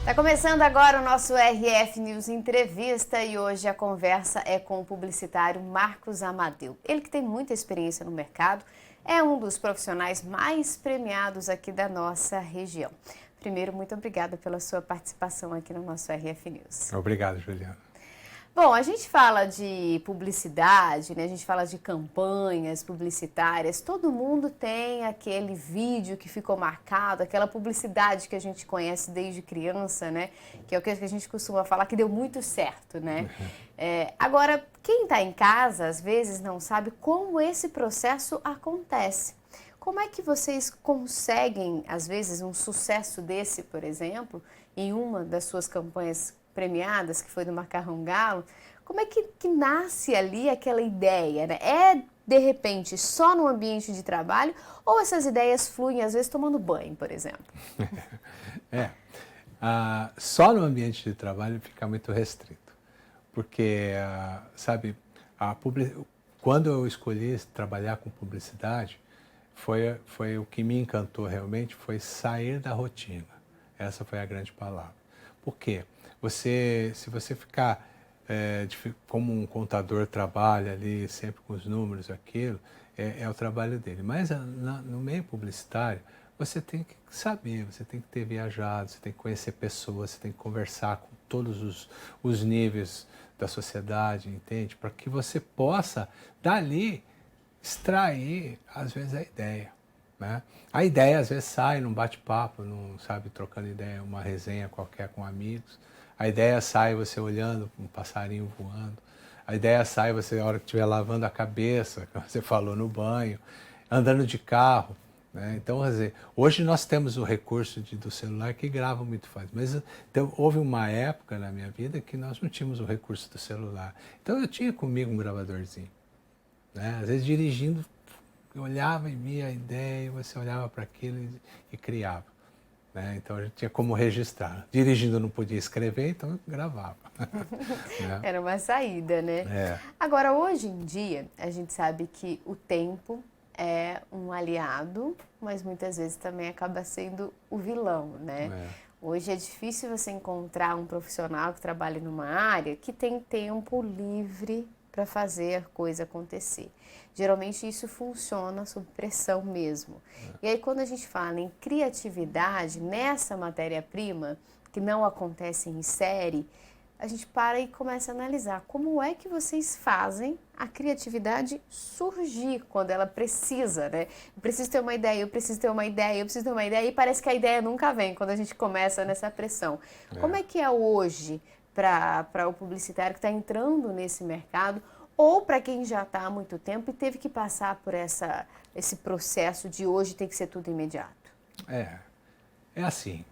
Tá começando agora o nosso RF News Entrevista e hoje a conversa é com o publicitário Marcos Amadeu. Ele que tem muita experiência no mercado, é um dos profissionais mais premiados aqui da nossa região. Primeiro, muito obrigada pela sua participação aqui no nosso RF News. Obrigado, Juliana. Bom, a gente fala de publicidade, né? A gente fala de campanhas publicitárias, todo mundo tem aquele vídeo que ficou marcado, aquela publicidade que a gente conhece desde criança, né? Que é o que a gente costuma falar que deu muito certo, né? Agora, quem está em casa, às vezes, não sabe como esse processo acontece. Como é que vocês conseguem, às vezes, um sucesso desse, por exemplo, em uma das suas campanhas premiadas, que foi do Macarrão Galo? Como é que nasce ali aquela ideia, né? É, de repente, só no ambiente de trabalho ou essas ideias fluem, às vezes, tomando banho, por exemplo? Só no ambiente de trabalho fica muito restrito, porque, sabe, quando eu escolhi trabalhar com publicidade, foi o que me encantou realmente, foi sair da rotina. Essa foi a grande palavra. Por quê? Se você ficar como um contador trabalha ali sempre com os números, aquilo, é o trabalho dele. Mas no meio publicitário, você tem que saber, você tem que ter viajado, você tem que conhecer pessoas, você tem que conversar com todos os níveis da sociedade, entende? Para que você possa, dali, extrair, às vezes, a ideia. Né? A ideia, às vezes, sai num bate-papo, trocando ideia, uma resenha qualquer com amigos. A ideia sai você olhando um passarinho voando. A ideia sai você, na hora que estiver lavando a cabeça, como você falou, no banho, andando de carro. Né? Então, quer dizer, hoje nós temos o recurso do celular que grava muito fácil. Mas então, houve uma época na minha vida que nós não tínhamos o recurso do celular. Então, eu tinha comigo um gravadorzinho. Né? Às vezes, dirigindo, eu olhava e via a ideia, você olhava para aquilo e criava. Né? Então a gente tinha como registrar. Dirigindo eu não podia escrever, então eu gravava. Né? Era uma saída, né? Agora, hoje em dia, a gente sabe que o tempo é um aliado, mas muitas vezes também acaba sendo o vilão, né? Hoje é difícil você encontrar um profissional que trabalhe numa área que tem tempo livre para fazer a coisa acontecer. Geralmente isso funciona sob pressão mesmo. E aí quando a gente fala em criatividade, nessa matéria-prima, que não acontece em série, a gente para e começa a analisar como é que vocês fazem a criatividade surgir quando ela precisa, né? Eu preciso ter uma ideia, eu preciso ter uma ideia, eu preciso ter uma ideia, e parece que a ideia nunca vem quando a gente começa nessa pressão. Como é que é hoje para o publicitário que está entrando nesse mercado, ou para quem já está há muito tempo e teve que passar por esse processo de hoje ter que ser tudo imediato? É assim,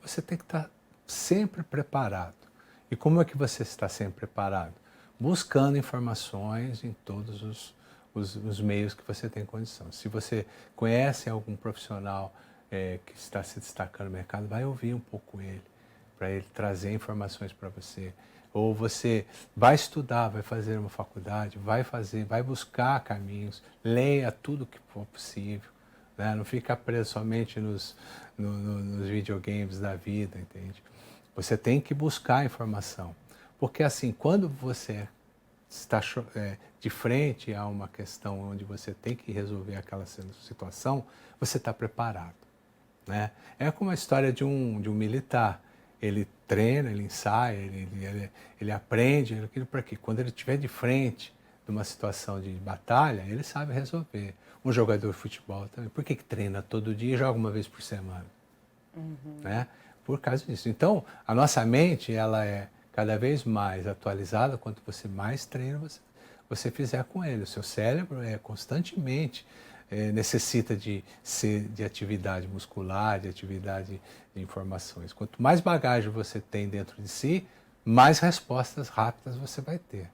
você tem que estar sempre preparado. E como é que você está sempre preparado? Buscando informações em todos os meios que você tem condição. Se você conhece algum profissional que está se destacando no mercado, vai ouvir um pouco ele, para ele trazer informações para você. Ou você vai estudar, vai fazer uma faculdade, vai buscar caminhos, leia tudo que for possível. Né? Não fica preso somente nos videogames da vida, entende? Você tem que buscar informação. Porque assim, quando você está de frente a uma questão onde você tem que resolver aquela situação, você está preparado. Né? É como a história de um militar. Ele treina, ele ensaia, ele aprende aquilo para quê? Quando ele estiver de frente de uma situação de batalha, ele sabe resolver. Um jogador de futebol também. Por que treina todo dia e joga uma vez por semana? Né? Por causa disso. Então, a nossa mente ela é cada vez mais atualizada quanto você mais treina você fizer com ele. O seu cérebro constantemente necessita de atividade muscular, de atividade de informações. Quanto mais bagagem você tem dentro de si, mais respostas rápidas você vai ter.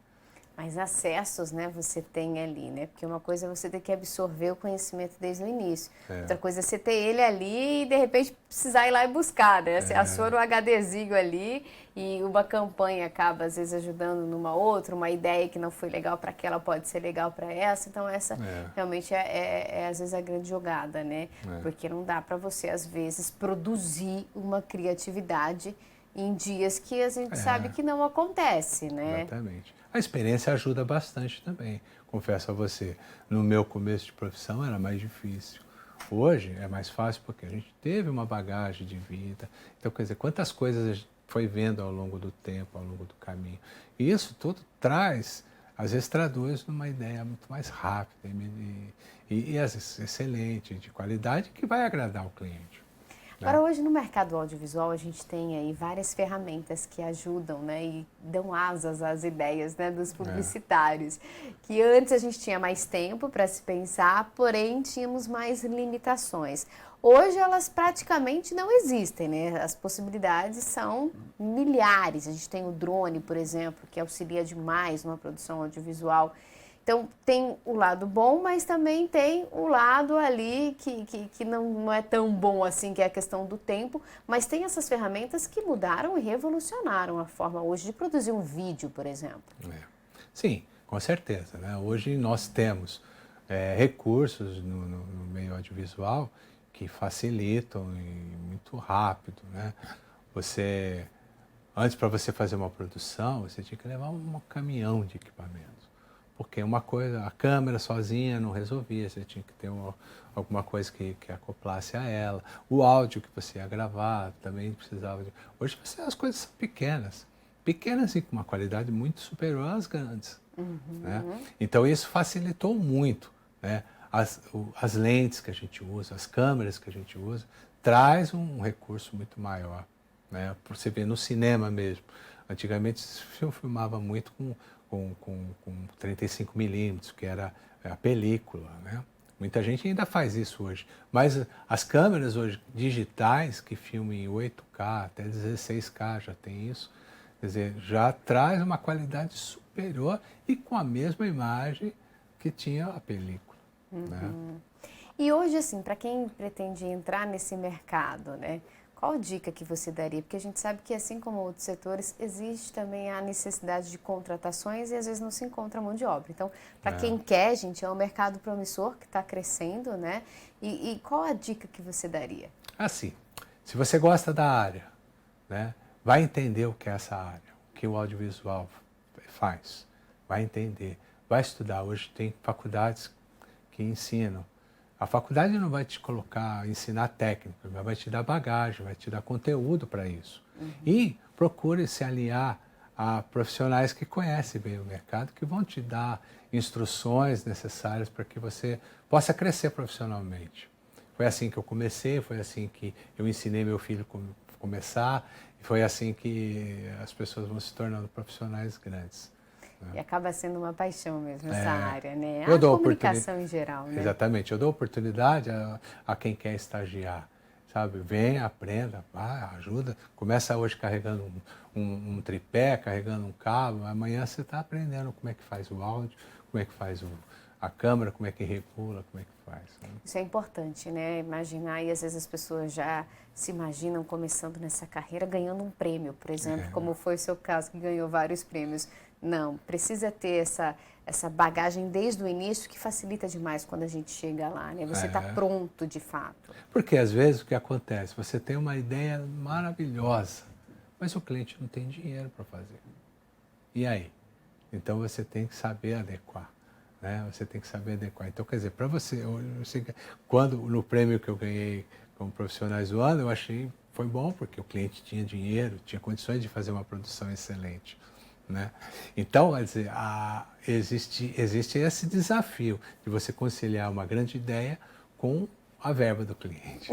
mais acessos, né, você tem ali, né? Porque uma coisa é você ter que absorver o conhecimento desde o início. Outra coisa é você ter ele ali e, de repente, precisar ir lá e buscar, né? Você aciona o HDzinho ali e uma campanha acaba, às vezes, ajudando numa outra, uma ideia que não foi legal para aquela pode ser legal para essa. Então, essa realmente às vezes, a grande jogada, né? Porque não dá para você, às vezes, produzir uma criatividade em dias que a gente sabe que não acontece, né? Exatamente. A experiência ajuda bastante também, confesso a você. No meu começo de profissão era mais difícil. Hoje é mais fácil porque a gente teve uma bagagem de vida. Então, quer dizer, quantas coisas a gente foi vendo ao longo do tempo, ao longo do caminho. E isso tudo traz, às vezes traduz numa ideia muito mais rápida e às vezes excelente, de qualidade, que vai agradar o cliente. Agora, hoje no mercado audiovisual, a gente tem aí várias ferramentas que ajudam, né, e dão asas às ideias, né, dos publicitários. Que antes a gente tinha mais tempo para se pensar, porém tínhamos mais limitações. Hoje elas praticamente não existem, né? As possibilidades são milhares. A gente tem o drone, por exemplo, que auxilia demais numa produção audiovisual. Então, tem o lado bom, mas também tem o lado ali que não é tão bom assim, que é a questão do tempo, mas tem essas ferramentas que mudaram e revolucionaram a forma hoje de produzir um vídeo, por exemplo. Sim, com certeza, né? Hoje nós temos recursos no meio audiovisual que facilitam e muito rápido, né? Antes, para você fazer uma produção, você tinha que levar um caminhão de equipamentos. Porque uma coisa, a câmera sozinha não resolvia, você tinha que ter alguma coisa que acoplasse a ela. O áudio que você ia gravar também precisava de... Hoje as coisas são pequenas e com uma qualidade muito superior às grandes. Né? Então isso facilitou muito, né? As lentes que a gente usa, as câmeras que a gente usa, traz um recurso muito maior. Né? Você vê no cinema mesmo. Antigamente se filmava muito com 35 milímetros, que era a película, né? Muita gente ainda faz isso hoje. Mas as câmeras hoje digitais, que filmam em 8K, até 16K, já tem isso. Quer dizer, já traz uma qualidade superior e com a mesma imagem que tinha a película. Né? E hoje, assim, para quem pretende entrar nesse mercado, né? Qual dica que você daria? Porque a gente sabe que, assim como outros setores, existe também a necessidade de contratações e às vezes não se encontra mão de obra. Então, para quem quer, gente, é um mercado promissor que está crescendo, né? E qual a dica que você daria? Assim, se você gosta da área, né, vai entender o que é essa área, o que o audiovisual faz, vai entender, vai estudar. Hoje tem faculdades que ensinam. A faculdade não vai te ensinar técnica, mas vai te dar bagagem, vai te dar conteúdo para isso. E procure se aliar a profissionais que conhecem bem o mercado, que vão te dar instruções necessárias para que você possa crescer profissionalmente. Foi assim que eu comecei, foi assim que eu ensinei meu filho a começar, e foi assim que as pessoas vão se tornando profissionais grandes. E acaba sendo uma paixão mesmo essa área, né? A comunicação em geral, né? Exatamente. Eu dou oportunidade a quem quer estagiar, sabe? Vem, aprenda, ajuda. Começa hoje carregando um tripé, carregando um cabo. Amanhã você está aprendendo como é que faz o áudio, como é que faz a câmera, como é que regula, como é que faz. Né? Isso é importante, né? Imaginar, e às vezes as pessoas já se imaginam começando nessa carreira ganhando um prêmio, por exemplo, como foi o seu caso, que ganhou vários prêmios. Não, precisa ter essa bagagem desde o início, que facilita demais quando a gente chega lá, né? Você está pronto, de fato. Porque às vezes o que acontece? Você tem uma ideia maravilhosa, mas o cliente não tem dinheiro para fazer. E aí? Então você tem que saber adequar. Né? Você tem que saber adequar. Então, quer dizer, para você, quando no prêmio que eu ganhei como Profissionais do Ano, eu achei foi bom, porque o cliente tinha dinheiro, tinha condições de fazer uma produção excelente. Né? Então, quer dizer, existe esse desafio de você conciliar uma grande ideia com a verba do cliente.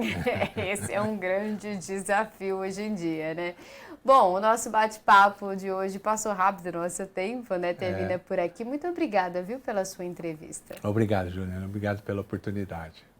Esse é um grande desafio hoje em dia, né? Bom, o nosso bate-papo de hoje passou rápido o nosso tempo, né? Termina por aqui. Muito obrigada, viu, pela sua entrevista. Obrigado, Juliana. Obrigado pela oportunidade.